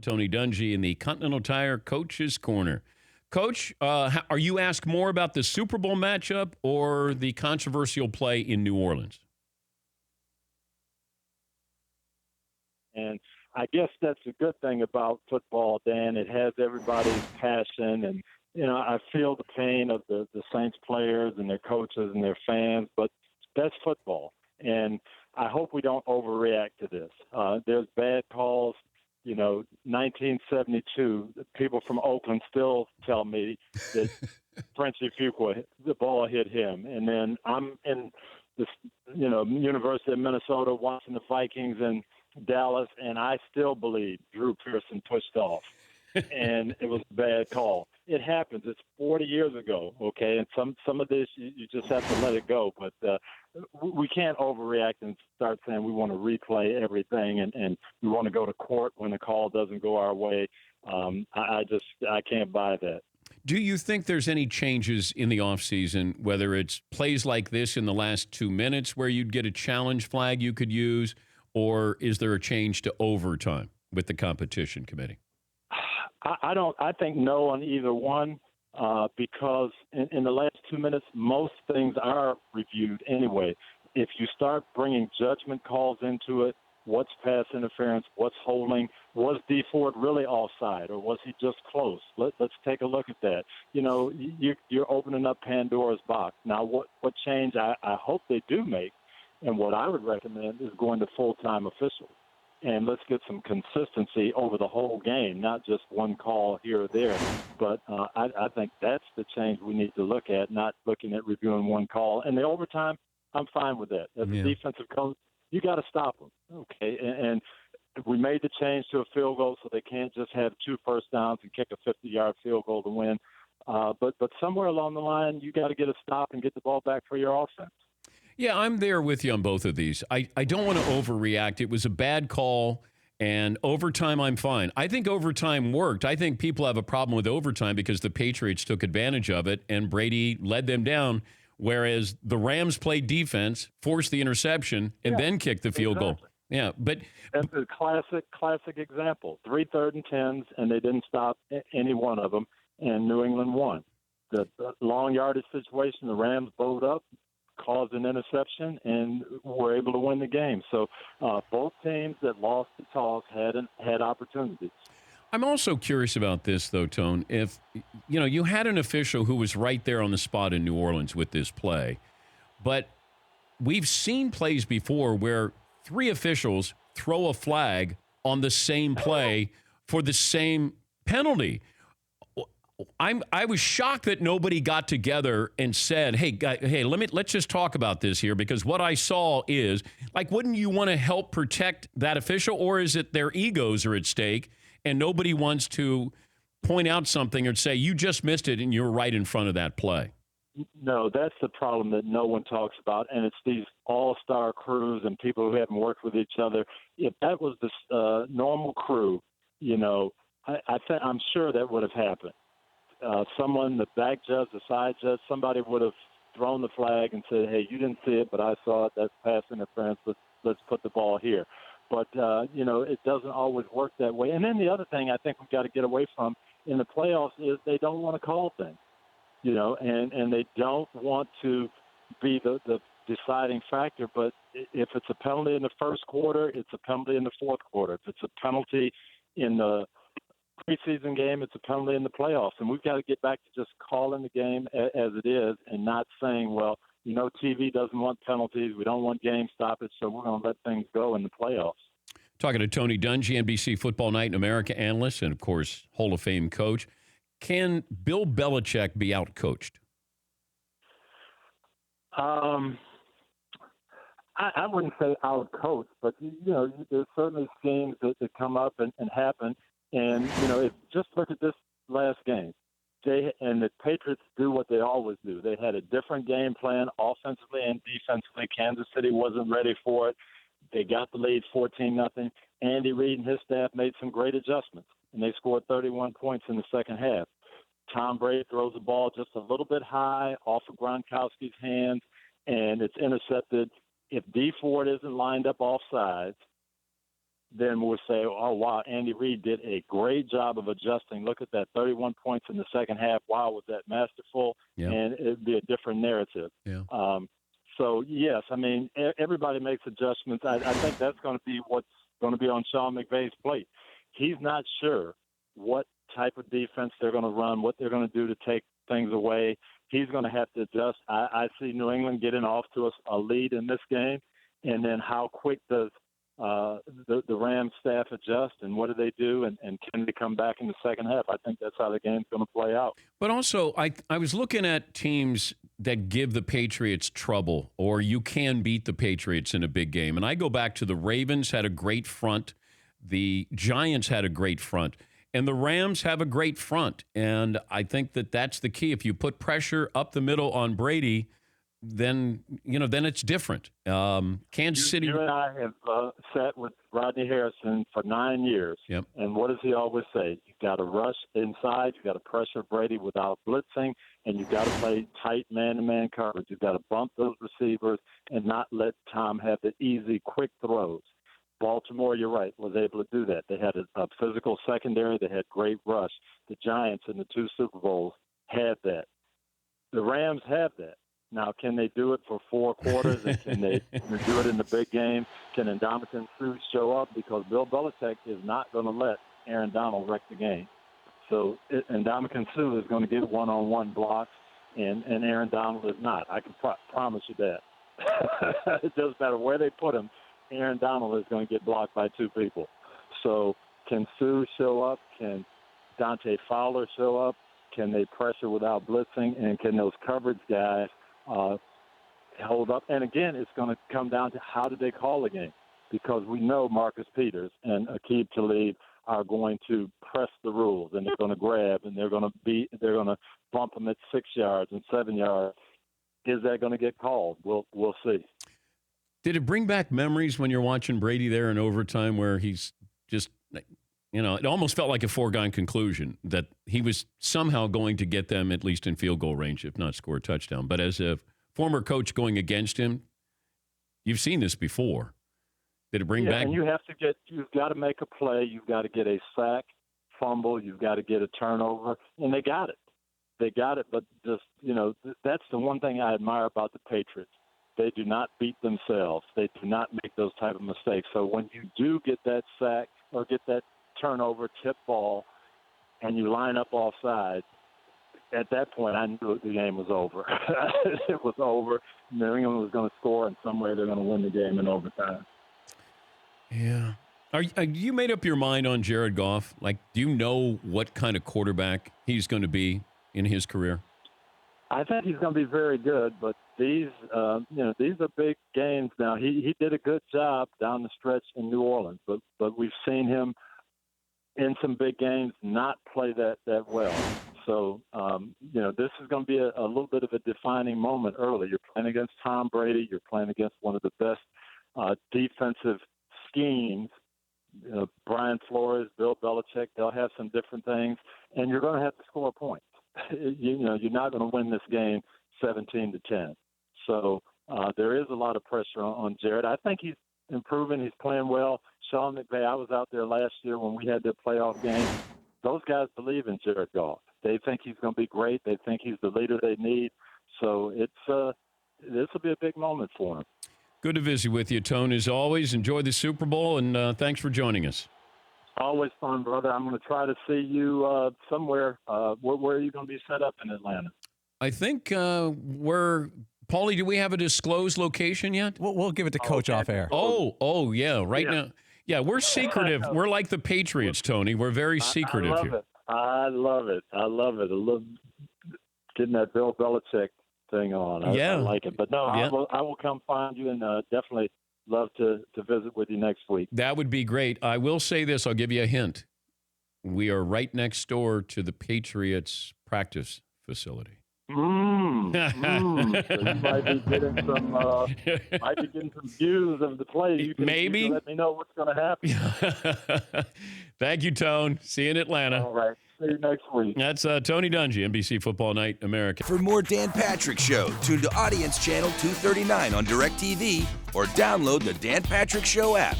Tony Dungy in the Continental Tire Coach's Corner. Coach, are you asked more about the Super Bowl matchup or the controversial play in New Orleans? And I guess that's a good thing about football, Dan. It has everybody's passion. And, I feel the pain of the Saints players and their coaches and their fans, but that's football. And I hope we don't overreact to this. There's bad calls. 1972, people from Oakland still tell me that Frenchie Fuqua, the ball hit him. And then I'm in this, University of Minnesota watching the Vikings in Dallas, and I still believe Drew Pearson pushed off. And it was a bad call. It happens. It's 40 years ago, okay? And some of this, you just have to let it go. But we can't overreact and start saying we want to replay everything and we want to go to court when the call doesn't go our way. I can't buy that. Do you think there's any changes in the offseason, whether it's plays like this in the last 2 minutes where you'd get a challenge flag you could use, or is there a change to overtime with the competition committee? I think no on either one because in the last 2 minutes, most things are reviewed anyway. If you start bringing judgment calls into it, what's pass interference, what's holding, was D Ford really offside or was he just close? Let's take a look at that. You're opening up Pandora's box. Now, what change I hope they do make, and what I would recommend is going to full-time officials. And let's get some consistency over the whole game, not just one call here or there. But I think that's the change we need to look at, not looking at reviewing one call. And the overtime, I'm fine with that. As a defensive coach, you got to stop them. Okay, and we made the change to a field goal so they can't just have 2 first downs and kick a 50-yard field goal to win. But somewhere along the line, you got to get a stop and get the ball back for your offense. Yeah, I'm there with you on both of these. I don't want to overreact. It was a bad call, and overtime, I'm fine. I think overtime worked. I think people have a problem with overtime because the Patriots took advantage of it, and Brady led them down, whereas the Rams played defense, forced the interception, and then kicked the field goal. Yeah, but that's a classic example. 3 third and 10s, and they didn't stop any one of them, and New England won. The long yardage situation, the Rams bowed up, caused an interception, and were able to win the game. So both teams that lost the toss had opportunities. I'm also curious about this, though, Tone. If you had an official who was right there on the spot in New Orleans with this play, but we've seen plays before where 3 officials throw a flag on the same play for the same penalty. I was shocked that nobody got together and said, hey, let's just talk about this here, because what I saw is, wouldn't you want to help protect that official, or is it their egos are at stake and nobody wants to point out something or say, you just missed it and you're right in front of that play? No, that's the problem that no one talks about, and it's these all-star crews and people who haven't worked with each other. If that was the normal crew, I'm sure that would have happened. Someone, the back judge, the side judge, somebody would have thrown the flag and said, hey, you didn't see it, but I saw it. That's pass interference. Let's put the ball here. But, it doesn't always work that way. And then the other thing I think we've got to get away from in the playoffs is they don't want to call things, and they don't want to be the deciding factor. But if it's a penalty in the first quarter, it's a penalty in the fourth quarter. If it's a penalty in the preseason game, it's a penalty in the playoffs, and we've got to get back to just calling the game as it is and not saying, well, TV doesn't want penalties, we don't want game stoppage, so we're going to let things go in the playoffs. Talking to Tony Dungy, NBC Football Night in America analyst and, of course, Hall of Fame coach. Can Bill Belichick be outcoached? I wouldn't say outcoached, but, there's certainly schemes that come up and happen. And, just look at this last game. The Patriots do what they always do. They had a different game plan offensively and defensively. Kansas City wasn't ready for it. They got the lead 14-0. Andy Reid and his staff made some great adjustments, and they scored 31 points in the second half. Tom Brady throws the ball just a little bit high off of Gronkowski's hands, and it's intercepted. If D Ford isn't lined up off sides, then we'll say, oh, wow, Andy Reid did a great job of adjusting. Look at that, 31 points in the second half. Wow, was that masterful? Yeah. And it'd be a different narrative. Yeah. So, yes, I mean, everybody makes adjustments. I think that's going to be what's going to be on Sean McVay's plate. He's not sure what type of defense they're going to run, what they're going to do to take things away. He's going to have to adjust. I see New England getting off to a lead in this game, and then how quick does the Rams staff adjust, and what do they do, and can they come back in the second half? I think that's how the game's going to play out. But also, I was looking at teams that give the Patriots trouble, or you can beat the Patriots in a big game. And I go back to the Ravens had a great front. The Giants had a great front. And the Rams have a great front. And I think that that's the key. If you put pressure up the middle on Brady, then it's different. Kansas City. You and I have sat with Rodney Harrison for 9 years. Yep. And what does he always say? You've got to rush inside. You've got to pressure Brady without blitzing. And you've got to play tight man-to-man coverage. You've got to bump those receivers and not let Tom have the easy, quick throws. Baltimore, you're right, was able to do that. They had a physical secondary. They had great rush. The Giants in the 2 Super Bowls had that. The Rams have that. Now, can they do it for 4 quarters, and can they do it in the big game? Can Ndamukong Suh show up? Because Bill Belichick is not going to let Aaron Donald wreck the game. So Ndamukong Suh is going to get one-on-one blocks, and Aaron Donald is not. I can promise you that. It doesn't matter where they put him. Aaron Donald is going to get blocked by 2 people. So can Suh show up? Can Dante Fowler show up? Can they pressure without blitzing? And can those coverage guys hold up? And, again, it's going to come down to how do they call the game, because we know Marcus Peters and Aqib Talib are going to press the rules, and they're going to grab, and they're going to bump them at 6 yards and 7 yards. Is that going to get called? We'll see. Did it bring back memories when you're watching Brady there in overtime where he's just, it almost felt like a foregone conclusion that he was somehow going to get them at least in field goal range, if not score a touchdown. But as a former coach going against him, you've seen this before. Did it bring back? And you've got to make a play. You've got to get a sack, fumble. You've got to get a turnover. And they got it. But just, that's the one thing I admire about the Patriots. They do not beat themselves. They do not make those type of mistakes. So when you do get that sack or get that turnover, tip ball, and you line up offside, at that point I knew the game was over. It was over. New England was going to score, and some way they're going to win the game in overtime. Yeah. Are you made up your mind on Jared Goff? Like, do you know what kind of quarterback he's going to be in his career? I think he's going to be very good, but these are big games now. He did a good job down the stretch in New Orleans, but we've seen him in some big games not play that well. So, this is going to be a little bit of a defining moment early. You're playing against Tom Brady. You're playing against one of the best defensive schemes. Brian Flores, Bill Belichick, they'll have some different things, and you're going to have to score points. You're not going to win this game 17-10. So there is a lot of pressure on Jared. I think he's improving. He's playing well. Sean McVay, I was out there last year when we had the playoff game. Those guys believe in Jared Goff. They think he's going to be great. They think he's the leader they need. So this will be a big moment for him. Good to visit with you, Tone, as always. Enjoy the Super Bowl, and thanks for joining us. Always fun, brother. I'm going to try to see you somewhere. Where are you going to be set up in Atlanta? I think Paulie, do we have a disclosed location yet? We'll give it to Coach off air. Oh, yeah. Now. Yeah, we're secretive. We're like the Patriots, Tony. We're very secretive here. I love it. I love getting that Bill Belichick thing on. I like it. But no, yeah. I will come find you, and definitely love to visit with you next week. That would be great. I will say this. I'll give you a hint. We are right next door to the Patriots practice facility. So you might be getting some views of the play. You can let me know what's going to happen. Thank you, Tone. See you in Atlanta. All right. See you next week. That's Tony Dungy, NBC Football Night America. For more Dan Patrick Show, tune to Audience Channel 239 on DirecTV or download the Dan Patrick Show app.